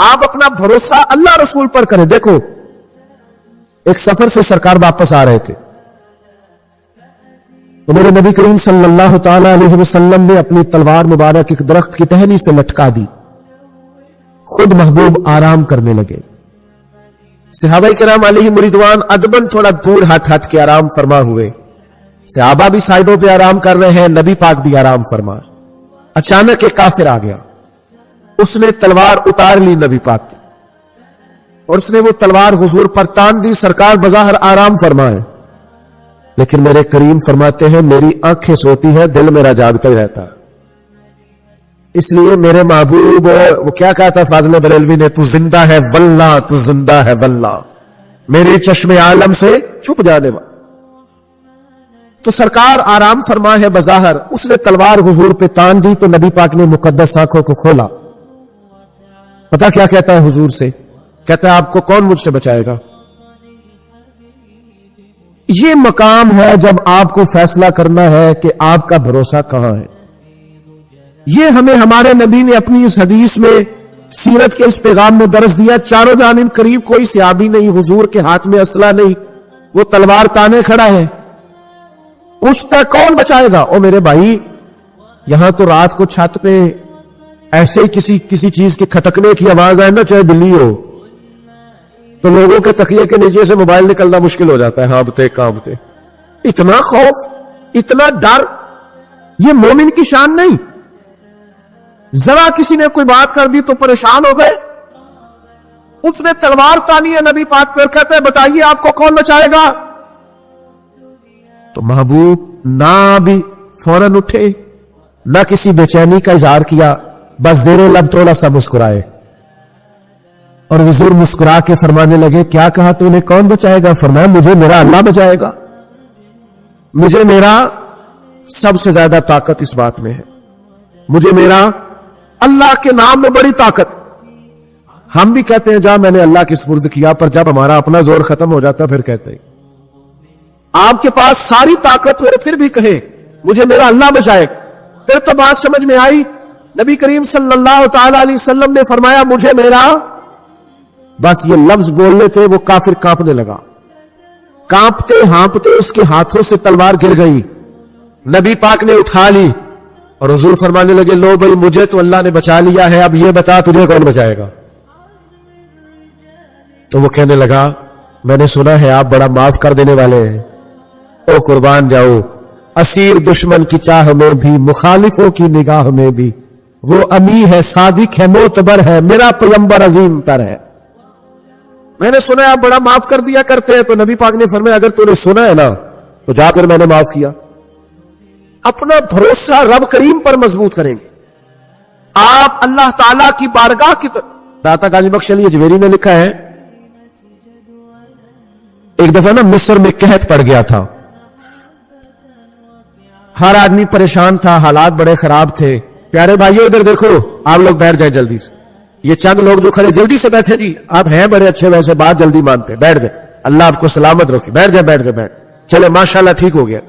آپ اپنا بھروسہ اللہ رسول پر کریں. دیکھو ایک سفر سے سرکار واپس آ رہے تھے تو میرے نبی کریم صلی اللہ تعالی علیہ وسلم نے اپنی تلوار مبارک ایک درخت کی ٹہنی سے لٹکا دی. خود محبوب آرام کرنے لگے. صحابہ کرام علیہم رضوان ادبن تھوڑا دور ہٹ کے آرام فرما ہوئے. صحابہ بھی سائڈوں پہ آرام کر رہے ہیں, نبی پاک بھی آرام فرما. اچانک ایک کافر آ گیا, اس نے تلوار اتار لی نبی پاک کی, اور اس نے وہ تلوار حضور پر تان دی. سرکار بظاہر آرام فرمائے, لیکن میرے کریم فرماتے ہیں میری آنکھیں سوتی ہے, دل میرا جاگتا ہی رہتا ہے. اس لیے میرے محبوب, وہ کیا کہا تھا فاضل بریلوی نے, تو زندہ ہے واللہ, تو زندہ ہے واللہ, میرے چشم عالم سے چھپ جانے والا. تو سرکار آرام فرما ہے بظاہر. اس نے تلوار حضور پہ تان دی تو نبی پاک نے مقدس آنکھوں کو کھولا. پتا کیا کہتا ہے حضور سے؟ کہتا ہے آپ کو کون مجھ سے بچائے گا. یہ مقام ہے جب آپ کو فیصلہ کرنا ہے کہ آپ کا بھروسہ کہاں ہے. یہ ہمیں ہمارے نبی نے اپنی اس حدیث میں, سیرت کے اس پیغام میں درس دیا. چاروں جانب قریب کوئی صحابی نہیں, حضور کے ہاتھ میں اسلحہ نہیں, وہ تلوار تانے کھڑا ہے. پوچھتا کون بچائے گا؟ او میرے بھائی, یہاں تو رات کو چھت پہ ایسے ہی کسی چیز کے کھٹکنے کی آواز آئے نا, چاہے بلی ہو, تو لوگوں کے تکیے کے نیچے سے موبائل نکلنا مشکل ہو جاتا ہے, ہانپتے کانپتے. اتنا خوف, اتنا ڈر, یہ مومن کی شان نہیں. ذرا کسی نے کوئی بات کر دی تو پریشان ہو گئے. اس نے تلوار تانی ہے نبی پاک پر, کہتے ہیں بتائیے آپ کو کون بچائے گا. تو محبوب نہ بھی فوراً اٹھے, نہ کسی بے چینی کا اظہار کیا, بس زیر لب تھوڑا سا مسکرائے. اور حضور مسکرا کے فرمانے لگے کیا کہا تو نے, کون بچائے گا؟ فرمایا مجھے میرا اللہ بچائے گا. مجھے میرا سب سے زیادہ طاقت اس بات میں ہے, مجھے میرا اللہ کے نام میں بڑی طاقت. ہم بھی کہتے ہیں جا میں نے اللہ کے سپرد کیا, پر جب ہمارا اپنا زور ختم ہو جاتا پھر کہتے ہیں. آپ کے پاس ساری طاقت ہو پھر بھی کہیں مجھے میرا اللہ بچائے, پھر تو بات سمجھ میں آئی. نبی کریم صلی اللہ تعالی علیہ وسلم نے فرمایا مجھے میرا, بس یہ لفظ بولنے تھے وہ کافر کانپنے لگا. کانپتے ہانپتے اس کے ہاتھوں سے تلوار گر گئی. نبی پاک نے اٹھا لی اور حضور فرمانے لگے لو بھائی مجھے تو اللہ نے بچا لیا ہے, اب یہ بتا تجھے کون بچائے گا. تو وہ کہنے لگا میں نے سنا ہے آپ بڑا معاف کر دینے والے ہیں. او قربان جاؤ, اسیر دشمن کی چاہ میں بھی, مخالفوں کی نگاہ میں بھی, وہ امی ہے, صادق ہے, معتبر ہے, میرا پیغمبر عظیم تر ہے. میں نے سنا ہے آپ بڑا معاف کر دیا کرتے ہیں. تو نبی پاک نے فرمایا اگر تو نے سنا ہے نا تو جا کر میں نے معاف کیا. اپنا بھروسہ رب کریم پر مضبوط کریں گے. آپ اللہ تعالیٰ کی بارگاہ کی طرف. داتا غازی بخش علی اجمیری نے لکھا ہے ایک دفعہ نا مصر میں قحط پڑ گیا تھا, ہر آدمی پریشان تھا, حالات بڑے خراب تھے. پیارے بھائیو ادھر دیکھو, آپ لوگ بیٹھ جائیں جلدی سے. یہ چند لوگ جو کھڑے جلدی سے بیٹھے, جی آپ ہیں بڑے اچھے, ویسے بات جلدی مانتے, بیٹھ جائیں, اللہ آپ کو سلامت رکھے, بیٹھ جائیں بیٹھ جائیں. چلے ماشاءاللہ ٹھیک ہو گیا.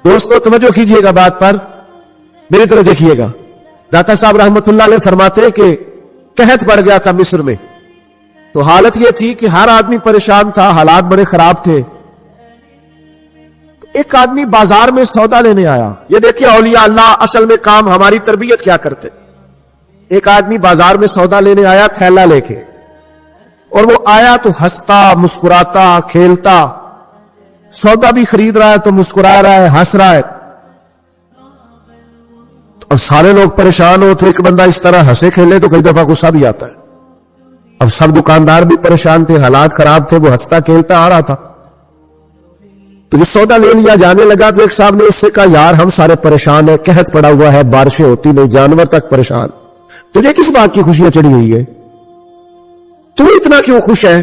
دوستو توجہ کیجئے گا بات پر, میری طرف دیکھیے گا. داتا صاحب رحمت اللہ علیہ فرماتے کہ قحط پڑ گیا تھا مصر میں, تو حالت یہ تھی کہ ہر آدمی پریشان تھا, حالات بڑے خراب تھے. ایک آدمی بازار میں سودا لینے آیا. یہ دیکھیے اولیاء اللہ اصل میں کام ہماری تربیت کیا کرتے. ایک آدمی بازار میں سودا لینے آیا تھیلا لے کے, اور وہ آیا تو ہنستا مسکراتا کھیلتا, سودا بھی خرید رہا ہے تو مسکرا رہا ہے, ہنس رہا ہے. اب سارے لوگ پریشان ہو تو ایک بندہ اس طرح ہنسے کھیلے تو کئی دفعہ غصہ بھی آتا ہے. اب سب دکاندار بھی پریشان تھے, حالات خراب تھے, وہ ہنستا کھیلتا آ رہا تھا. تو جو سودا لے لیا جانے لگا تو ایک صاحب نے اس سے کہا یار ہم سارے پریشان ہیں, قحط پڑا ہوا ہے, بارشیں ہوتی نہیں, جانور تک پریشان, تجھے کس بات کی خوشیاں چڑھی ہوئی ہے, تو اتنا کیوں خوش ہے؟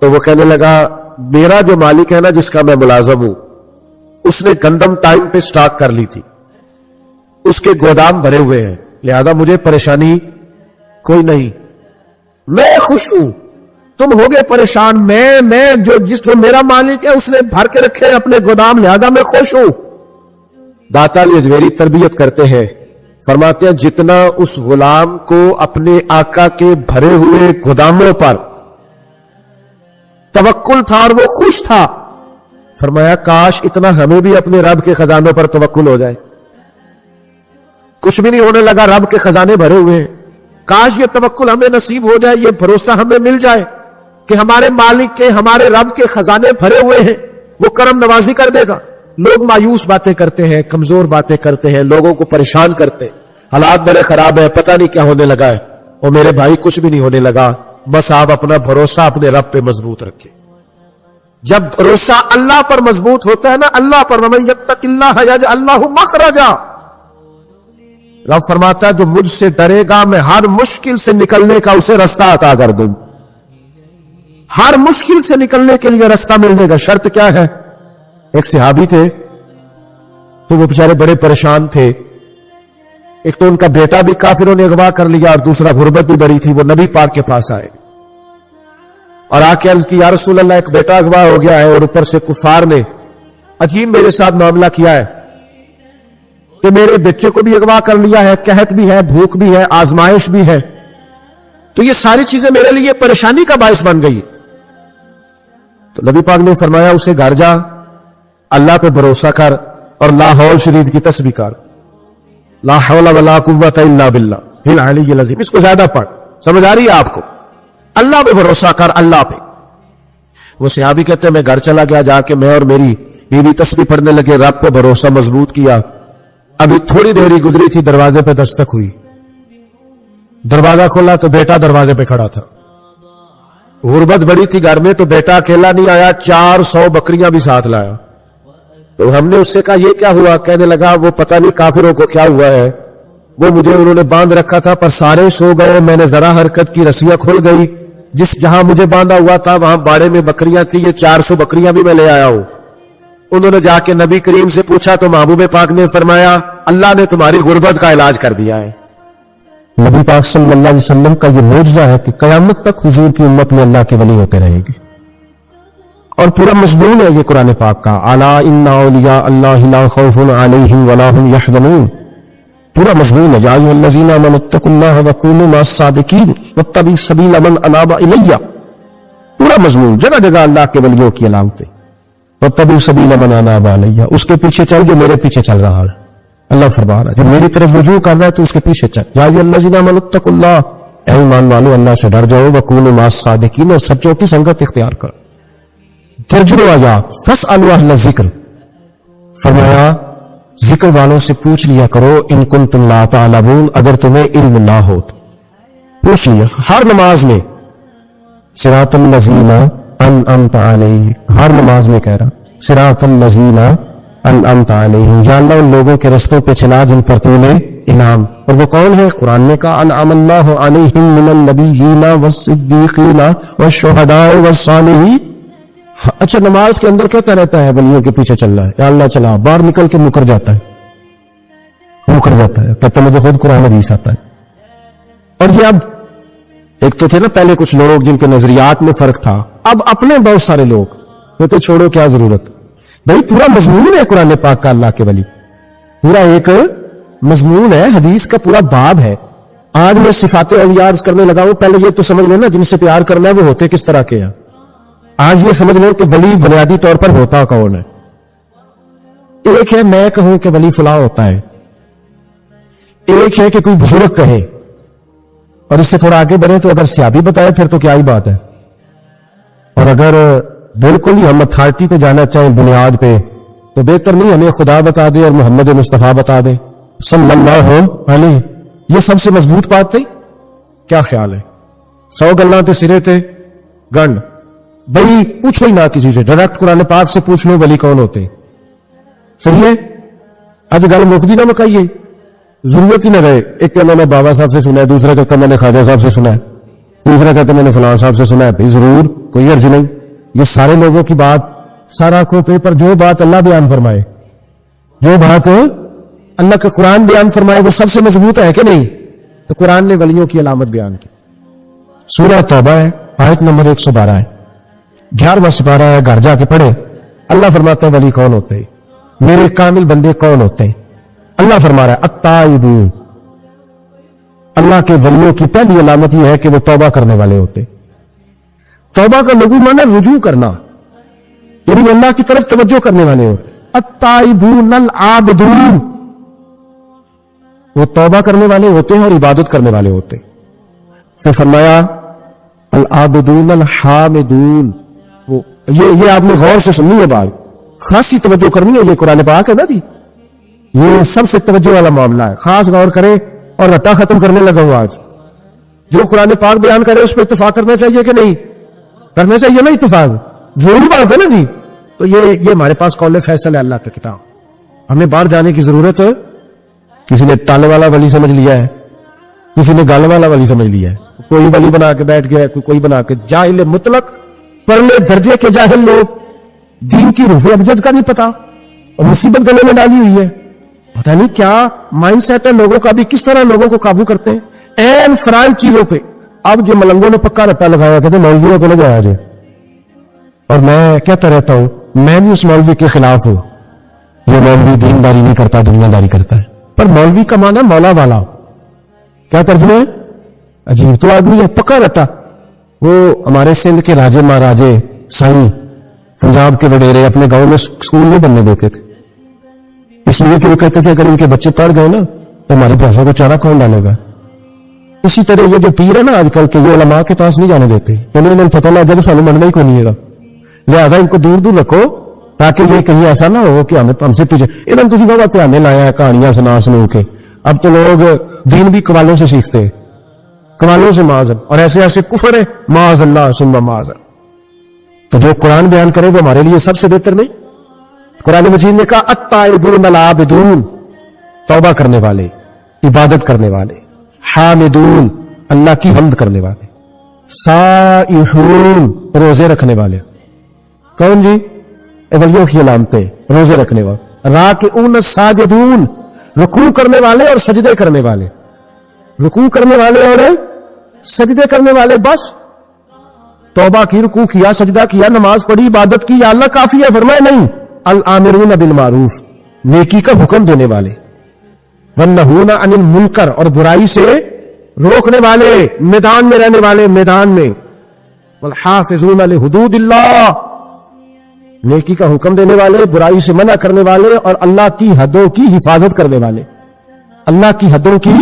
تو وہ کہنے لگا میرا جو مالک ہے نا جس کا میں ملازم ہوں, اس نے گندم ٹائم پہ سٹاک کر لی تھی, اس کے گودام بھرے ہوئے ہیں, لہذا مجھے پریشانی کوئی نہیں, میں خوش ہوں. تم ہوگے پریشان, میں جو میرا مالک ہے اس نے بھر کے رکھے اپنے گودام, لہذا میں خوش ہوں. داتا علی اجمیری تربیت کرتے ہیں فرماتے ہیں جتنا اس غلام کو اپنے آقا کے بھرے ہوئے گوداموں پر توکل تھا اور وہ خوش تھا، فرمایا کاش اتنا ہمیں بھی اپنے رب کے خزانوں پر توکل ہو جائے. کچھ بھی نہیں ہونے لگا، رب کے خزانے بھرے ہوئے ہیں. کاش یہ توکل ہمیں نصیب ہو جائے، یہ بھروسہ ہمیں مل جائے کہ ہمارے مالک کے، ہمارے رب کے خزانے بھرے ہوئے ہیں، وہ کرم نوازی کر دے گا. لوگ مایوس باتیں کرتے ہیں، کمزور باتیں کرتے ہیں، لوگوں کو پریشان کرتے ہیں، حالات بڑے خراب ہیں، پتہ نہیں کیا ہونے لگا ہے. اور میرے بھائی کچھ بھی نہیں ہونے لگا، بس آپ اپنا بھروسہ اپنے رب پہ مضبوط رکھیں. جب بھروسہ اللہ پر مضبوط ہوتا ہے نا، اللہ پر، وَمَن يَتَّقِ اللَّهَ يَجْعَل لَّهُ مَخْرَجًا، رب فرماتا ہے جو مجھ سے ڈرے گا میں ہر مشکل سے نکلنے کا اسے رستہ عطا کر دوں. ہر مشکل سے نکلنے کے لیے رستہ ملنے کا. شرط کیا ہے؟ ایک صحابی تھے تو وہ بیچارے بڑے پریشان تھے. ایک تو ان کا بیٹا بھی کافروں نے اغوا کر لیا اور دوسرا غربت بھی بڑی تھی. وہ نبی پاک کے پاس آئے اور آ کے عرض کی یا رسول اللہ ایک بیٹا اغوا ہو گیا ہے اور اوپر سے کفار نے عجیب میرے ساتھ معاملہ کیا ہے کہ میرے بچے کو بھی اغوا کر لیا ہے، قحط بھی ہے، بھوک بھی ہے، آزمائش بھی ہے، تو یہ ساری چیزیں میرے لیے پریشانی کا باعث بن گئی. تو نبی پاک نے فرمایا اسے گھر جا، اللہ پہ بھروسہ کر اور لا حول شریف کی تسبیح کر، لا حول ولا قوت الا باللہ العلی العظیم. اس کو زیادہ پڑھ، سمجھ آ رہی ہے آپ کو؟ اللہ پہ بھروسہ کر، اللہ پہ. وہ صحابی کہتے ہیں میں گھر چلا گیا، جا کے میں اور میری بیوی تسبیح پڑھنے لگے، رب پہ بھروسہ مضبوط کیا. ابھی تھوڑی دیر ہی گزری تھی، دروازے پہ دستک ہوئی. دروازہ کھولا تو بیٹا دروازے پہ کھڑا تھا. غربت بڑی تھی گھر میں، تو بیٹا اکیلا نہیں آیا، 400 بکریاں بھی ساتھ لایا. تو ہم نے اس سے کہا یہ کیا ہوا؟ کہنے لگا وہ پتہ نہیں کافروں کو کیا ہوا ہے، وہ مجھے انہوں نے باندھ رکھا تھا پر سارے سو گئے، میں نے ذرا حرکت کی رسیاں کھل گئی، جس جہاں مجھے باندھا ہوا تھا وہاں باڑے میں بکریاں تھی، یہ 400 بکریاں بھی میں لے آیا ہوں. انہوں نے جا کے نبی کریم سے پوچھا تو محبوب پاک نے فرمایا اللہ نے تمہاری غربت کا علاج کر دیا ہے. نبی پاک صلی اللہ علیہ وسلم کا یہ معجزہ ہے کہ قیامت تک حضور کی امت میں اللہ کے ولی ہوتے رہیں گے. اور پورا مضمون ہے یہ قرآن پاک کا، الا ان اولیاء اللہ لا خوف علیہم ولا هم يحزنون. پورا مضمون ہے یا ایھا الذین آمنوا اتقوا اللہ وکونوا مع الصادقین واتبعوا سبیل من اناب الی. پورا مضمون، جگہ جگہ اللہ کے ولیوں کی علامتیں. واتبعوا سبیل من اناب الی، اس کے پیچھے چل جو میرے پیچھے چل رہا ہے. اللہ فرما رہا ہے جب میری طرف رجوع کر رہا ہے تو اس کے پیچھے چل. یا ایھا الذین آمنوا اتقوا اللہ، اے ایمان والو اللہ سے ڈر جاؤ، وکونوا مع الصادقین، اور سچوں کی سنگت اختیار کرو. ترجمہ آیات فاسألوا اہل الذکر، فرمایا ذکر والوں سے پوچھ لیا کرو، ان کنتم لا تعلمون، اگر تمہیں علم نہ ہو تو پوچھ لیا. ہر نماز میں صراط الذین انعمت علیہم، ہر نماز میں کہہ رہا صراط الذین انعمت علیہم، یا اللہ ان لوگوں کے رستوں پہ چلا جن پر تو نے انعام. اور وہ کون ہے؟ قرآن نے کہا انعم اللہ علیہم من النبیین والصدیقین والشہداء والصالحین. اچھا نماز کے اندر کہتا رہتا ہے ولیوں کے پیچھے چل رہا ہے، یا اللہ چلا، باہر نکل کے مکر جاتا ہے کہتا مجھے خود قرآن حدیث آتا ہے. اور یہ اب ایک تو تھے نا پہلے کچھ لوگ جن کے نظریات میں فرق تھا، اب اپنے بہت سارے لوگ، یہ تو چھوڑو کیا ضرورت. بھائی پورا مضمون ہے قرآن پاک کا اللہ کے ولی، پورا ایک مضمون ہے، حدیث کا پورا باب ہے. آج میں صفات اولیاء عرض کرنے لگا ہوں، پہلے یہ تو سمجھ لینا جن سے پیار کرنا ہے وہ ہوتے کس طرح کے ہیں. آج یہ سمجھ لیں کہ ولی بنیادی طور پر ہوتا کون ہے. ایک ہے میں کہوں کہ ولی فلاں ہوتا ہے، ایک ہے کہ کوئی بزرگ کہے، اور اس سے تھوڑا آگے بڑھے تو اگر صحابی بتائے پھر تو کیا ہی بات ہے. اور اگر بالکل ہی ہم اتھارٹی پہ جانا چاہیں بنیاد پہ تو بہتر نہیں ہمیں خدا بتا دے اور محمد مصطفیٰ بتا دے صلی اللہ علیہ. یہ سب سے مضبوط بات تھی. کیا خیال ہے؟ 100 گلاں تے سرے تے گنڈ. بھائی پوچھو ہی نہ کسی سے، ڈائریکٹ قرآن پاک سے پوچھ لو ولی کون ہوتے. صحیح ہے؟ آج گل مکدی نہ مکائیے، ضرورت ہی نہ رہے. ایک کہنا میں بابا صاحب سے سنا ہے، دوسرا کہتا میں نے خواجہ صاحب سے سنا ہے، تیسرا کہتا میں نے فلاں صاحب سے سنا ہے. بھائی ضرور کوئی عرض نہیں. یہ سارے لوگوں کی بات سارا آنکھوں پہ، پر جو بات اللہ بیان فرمائے، جو بات اللہ کا قرآن بیان فرمائے وہ سب سے مضبوط ہے کہ نہیں. تو قرآن نے ولیوں کی علامت بیان کی. سورہ توبہ ہے، آیت نمبر 112 ہے، 11واں سپارہ ہے، گھر جا کے پڑھے. اللہ فرماتا ہے ولی کون ہوتے ہیں، میرے کامل بندے کون ہوتے ہیں. اللہ فرما رہا ہے التائبون اللہ کے ولیوں کی پہلی علامت یہ ہے کہ وہ توبہ کرنے والے ہوتے. توبہ کا لغو معنی رجوع کرنا، یعنی وہ اللہ کی طرف توجہ کرنے والے ہوتے. التائبون العابدون، وہ توبہ کرنے والے ہوتے ہیں اور عبادت کرنے والے ہوتے ہیں. پھر فرمایا العابدون الحامدون، یہ آپ نے غور سے سننی ہے بات، خاصی توجہ کرنی ہے. یہ قرآن پاک ہے نا جی، یہ سب سے توجہ والا معاملہ ہے، خاص غور کرے. اور رٹا ختم کرنے لگا ہوں آج. جو قرآن پاک بیان کرے اس پہ اتفاق کرنا چاہیے کہ نہیں؟ کرنا چاہیے نا اتفاق، ضروری بات ہے نا جی. تو یہ ہمارے پاس قول فیصل ہے اللہ کا کتاب، ہمیں باہر جانے کی ضرورت ہے. کسی نے تالے والا ولی سمجھ لیا ہے، کسی نے گل والا ولی سمجھ لیا ہے، کوئی ولی بنا کے بیٹھ گیا ہے، کوئی بنا کے. جاہل مطلق، پرلے درجے کے جاہل لوگ، دین کی روح ابجد کا نہیں پتا اور مصیبت گلے میں ڈالی ہوئی ہے. پتہ نہیں کیا مائنڈ سیٹ ہے لوگوں کا، بھی کس طرح لوگوں کو قابو کرتے ہیں این فرائض چیزوں پہ. اب جو ملنگوں نے پکا رٹا لگایا کہتے مولویوں کو نہ جایا جائے، اور میں کہتا رہتا ہوں میں بھی اس مولوی کے خلاف ہوں. یہ مولوی دینداری نہیں کرتا، دنیا داری کرتا ہے. پر مولوی کا معنی مولا والا، کیا ترجمہ ہے؟ عجیب تو آدمی ہے پکا رٹا. وہ ہمارے سندھ کے راجے مہاراجے سائیں، پنجاب کے وڈیرے اپنے گاؤں میں اسکول نہیں بننے دیتے تھے، اس لیے کہ وہ کہتے تھے اگر ان کے بچے پڑھ گئے نا تو ہماری بھینسوں کو چارہ کون ڈالے گا. اسی طرح یہ جو پیر ہے نا آج کل کے، یہ علماء کے پاس نہیں جانے دیتے، یعنی انہیں پتہ لگ گیا تو سانو مننا ہی کو نہیں گا، لہٰذا ان کو دور دور رکھو تاکہ یہ کہیں ایسا نہ ہو کہ ہم سے پیچھے. ادھر تھی بابا دھیانے لایا ہے کہانیاں سنو کے. اب تو لوگ دین بھی قوالوں سے سیکھتے ہیں، قوالوں سے معاذ، اور ایسے ایسے کفر ہے معاذ اللہ ثم معاذ. تو جو قرآن بیان کرے وہ ہمارے لیے سب سے بہتر نہیں. قرآن مجید نے کہا التائبون العابدون، توبہ کرنے والے، عبادت کرنے والے. حامدون، اللہ کی حمد کرنے والے. سائحون، روزے رکھنے والے. کون جی؟ ولیوں کی علامتیں، روزے رکھنے والے. راکعون ساجدون، رکوع کرنے والے اور سجدے کرنے والے. رکوع کرنے والے اور سجدے کرنے والے. بس توبہ کی، رکوع کیا، سجدہ کیا، نماز پڑھی، عبادت کی، یا اللہ کافی ہے؟ فرمایا نہیں. الامرون بالمعروف، نیکی کا حکم دینے والے. والنہون عن المنکر، اور برائی سے روکنے والے، میدان میں رہنے والے، میدان میں. والحافظون لحدود اللہ، نیکی کا حکم دینے والے، برائی سے منع کرنے والے، اور اللہ کی حدوں کی حفاظت کرنے والے. اللہ کی حدوں کی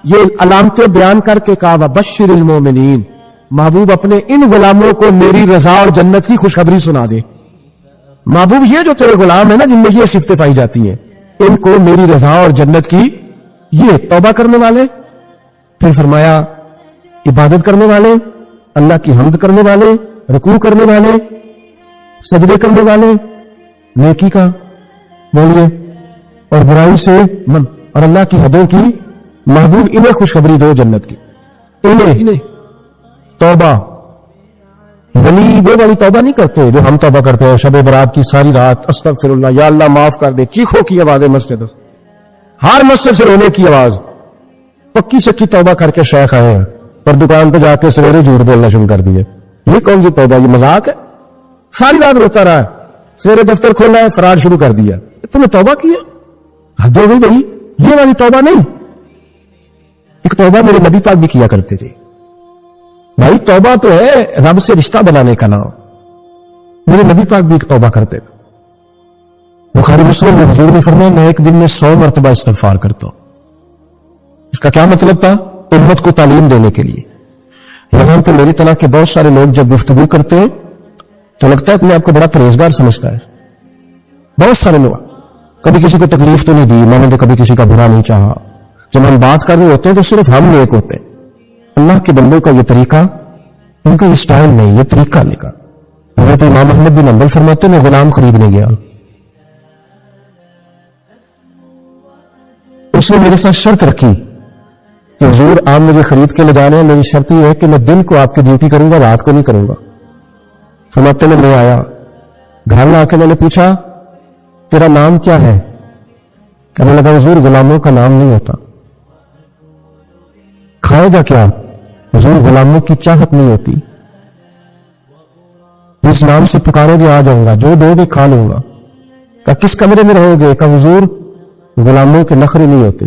یہ علامتیں بیان کر کے کہا وبشر المومنین، محبوب اپنے ان غلاموں کو میری رضا اور جنت کی خوشخبری سنا دے. محبوب یہ جو تیرے غلام ہیں نا جن میں یہ صفتیں پائی جاتی ہیں، ان کو میری رضا اور جنت کی. یہ توبہ کرنے والے. پھر فرمایا عبادت کرنے والے، اللہ کی حمد کرنے والے، رکوع کرنے والے، سجدے کرنے والے، نیکی کا بولیے اور برائی سے من، اور اللہ کی حدوں کی. محبوب انہیں خوشخبری دو جنت کی. انہیں توبہ. ولی وہ والی توبہ نہیں کرتے جو ہم توبہ کرتے ہیں شب برات کی ساری رات استغفر اللہ، یا اللہ معاف کر دے، چیخوں کی آواز مسجد، ہر مسجد سے رونے کی آواز. پکی سچی توبہ کر کے شیخ آئے ہیں پر دکان پہ جا کے سویرے جھوٹ بولنا شروع کر دیے. یہ کون سی توبہ؟ یہ مذاق ہے. ساری رات روتا رہا ہے، سویرے دفتر کھولا ہے، فراڈ شروع کر دیا. تم نے توبہ کیا؟ حد ہو گئی بھائی، یہ والی توبہ نہیں. ایک توبہ میرے نبی پاک بھی کیا کرتے تھے. بھائی توبہ تو ہے رب سے رشتہ بنانے کا نام. میرے نبی پاک بھی ایک توبہ کرتے تھے. بخاری مسلم میں حضور نے فرمایا میں ایک دن میں 100 مرتبہ استغفار کرتا ہوں. اس کا کیا مطلب تھا؟ امت کو تعلیم دینے کے لیے. یہاں تو میری طرح کے بہت سارے لوگ جب گفتگو کرتے ہیں تو لگتا ہے اپنے آپ کو بڑا پرہیزگار سمجھتا ہے. بہت سارے لوگ کبھی کسی کو تکلیف تو نہیں دی، میں نے تو کبھی کسی کا برا نہیں چاہا. جب ہم بات کر رہے ہوتے ہیں تو صرف ہم نیک ہوتے ہیں. اللہ کے بندوں کا یہ طریقہ، ان کا یہ سٹائل نہیں، یہ طریقہ نہیں کا. حضرت امام احمد بن حنبل فرماتے میں غلام خریدنے گیا، اس نے میرے ساتھ شرط رکھی کہ حضور آپ مجھے خرید کے لے جانے ہیں، میری شرط یہ ہے کہ میں دن کو آپ کی ڈیوٹی کروں گا، رات کو نہیں کروں گا. فرماتے میں لے آیا، گھر لا کے میں نے پوچھا تیرا نام کیا ہے؟ کہنے لگا حضور غلاموں کا نام نہیں ہوتا. کھائے گا کیا؟ حضور غلاموں کی چاہت نہیں ہوتی، جس نام سے پکارو گے آ جاؤں گا، جو دو گے کھا لوں گا. کہا کس کمرے میں رہو گے؟ کہا حضور غلاموں کے نخرے نہیں ہوتے.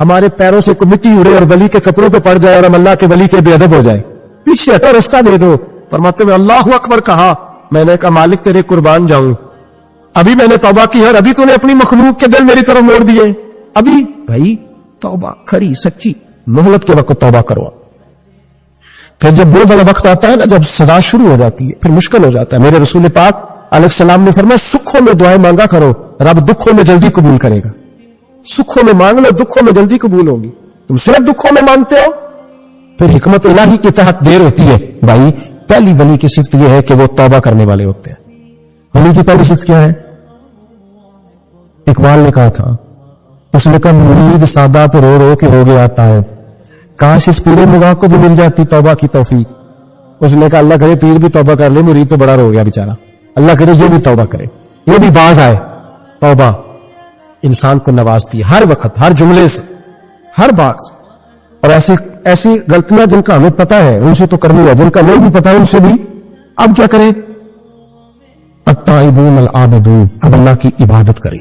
ہمارے پیروں سے کوئی مٹی اڑے اور ولی کے کپڑوں پہ پڑ جائے اور ہم اللہ کے ولی کے بے ادب ہو جائے. پیچھے ہٹو, راستہ دے دو. فرماتے میں اللہ اکبر کہا, میں نے کہا مالک تیرے قربان جاؤں, ابھی میں نے توبہ کی اور ابھی تو نے اپنی مخلوق کے دل میری طرف موڑ دیے. ابھی بھائی توبہ کھری سچی مہلت کے وقت توبہ کرو. پھر جب وہ والا وقت آتا ہے نا, جب سزا شروع ہو جاتی ہے, پھر مشکل ہو جاتا ہے. میرے رسول پاک علیہ السلام نے فرمایا سکھوں میں دعائیں مانگا کرو, رب دکھوں میں جلدی قبول کرے گا. سکھوں میں مانگ لو, دکھوں میں جلدی قبول ہوگی. تم صرف دکھوں میں مانگتے ہو, پھر حکمت الہی کے تحت دیر ہوتی ہے. بھائی پہلی ولی کی صفت یہ ہے کہ وہ توبہ کرنے والے ہوتے ہیں. ولی کی پہلی صفت کیا ہے؟ اقبال نے کہا تھا, اس نے کہا مرید سادہ تو رو رو کے ہو گیا آتا ہے, کاش اس پیر مغاں کو بھی مل جاتی توبہ کی توفیق. اس نے کہا اللہ کرے پیر بھی توبہ کر لے, مرید تو بڑا رو گیا بیچارہ, اللہ کرے یہ بھی توبہ کرے, یہ بھی باز آئے. توبہ انسان کو نوازتی ہے ہر وقت, ہر جملے سے, ہر بات سے. اور ایسی غلطیاں جن کا ہمیں پتا ہے ان سے تو کرنی ہے, جن کا نہیں بھی پتا ہے ان سے بھی اب کیا کریں؟ التائبون العابدون, اب اللہ کی عبادت کریں.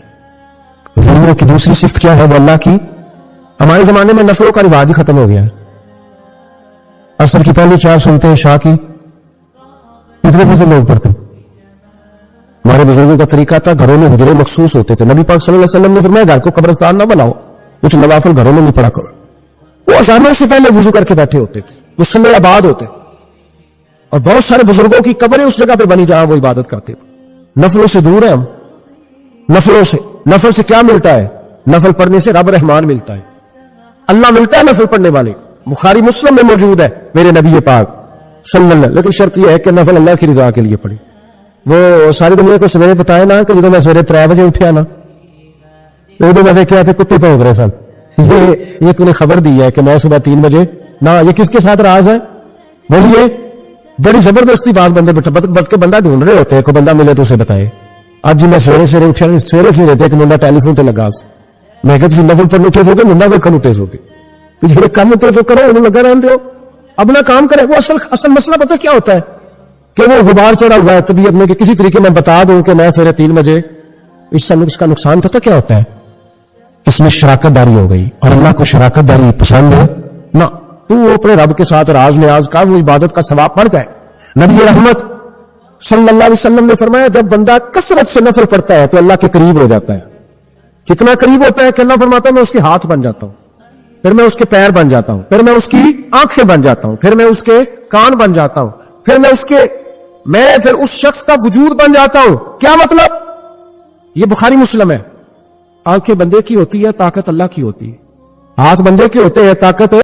ولیوں کی دوسری صفت کیا ہے؟ وہ اللہ کی, ہمارے زمانے میں نفلوں کا رواج ہی ختم ہو گیا ہے. عصر کی پہلی 4 سنتے ہیں شاہ کی, اتنے فضل لوگ پڑھتے. ہمارے بزرگوں کا طریقہ تھا, گھروں میں حجرے مخصوص ہوتے تھے. نبی پاک صلی اللہ علیہ وسلم نے فرمایا گھر کو قبرستان نہ بناؤ, کچھ نوافل گھروں میں نہیں پڑھا کرو. وہ اذانوں سے پہلے وضو کر کے بیٹھے ہوتے تھے, مصلی آباد ہوتے, اور بہت سارے بزرگوں کی قبریں اس جگہ پہ بنی جہاں وہ عبادت کرتے تھے. نفلوں سے دور ہیں ہم, نفلوں سے. نفل سے کیا ملتا ہے؟ نفل پڑھنے سے رب رحمان ملتا ہے, اللہ ملتا ہے نفل پڑھنے والے. بخاری مسلم میں موجود ہے میرے نبی پاک صلی اللہ علیہ وسلم. لیکن شرط یہ ہے کہ نفل اللہ کی رضا کے لیے پڑھے. وہ ساری دنیا کو سویرے بتایا نا کہ جب میں سویرے 3 بجے اٹھیا نا, تو میں کیا تھے کتے پونک رہے سن. یہ تو نے خبر دی ہے کہ میں صبح 3 بجے نہ, یہ کس کے ساتھ راز ہے؟ بولیے. بڑی زبردستی بات بندے بندہ ڈھونڈ رہے ہوتے ہیں, کوئی بندہ ملے تو اسے بتائے. اب جی میں سویرے اٹھیا, سویرے ایک منڈا ٹیلی فون تے لگا, میں کہ تم نفل پڑھنے اٹھے سو گے, منڈا ویکھن اٹھے سو گے, جڑے کام اٹھے سو کرو انہوں لگا رہن دو, اپنا کام کرے. وہ اصل مسئلہ پتہ کیا ہوتا ہے کہ وہ غبار چڑھا ہوا ہے طبیعت میں, کہ کسی طریقے میں بتا دوں کہ میں سویرے 3 بجے, اس کا نقصان پتہ کیا ہوتا ہے؟ اس میں شراکت داری ہو گئی, اور اللہ کو شراکت داری پسند ہے نہ. تو وہ اپنے رب کے ساتھ راز نیاز کا وہ عبادت کا ثواب پڑ جائے. نبی رحمت صلی اللہ علیہ وسلم نے فرمایا جب بندہ کثرت سے نفل پڑھتا ہے تو اللہ کے قریب ہو جاتا ہے. کتنا قریب ہوتا ہے کہ اللہ فرماتا ہے میں اس کے ہاتھ بن جاتا ہوں, پھر میں اس کے پیر بن جاتا ہوں, پھر میں اس کی آنکھیں بن جاتا ہوں, پھر میں اس کے کان بن جاتا ہوں, پھر اس شخص کا وجود بن جاتا ہوں. کیا مطلب؟ یہ بخاری مسلم ہے. آنکھیں بندے کی ہوتی ہے, طاقت اللہ کی ہوتی ہے. ہاتھ بندے کے ہوتے ہیں, طاقت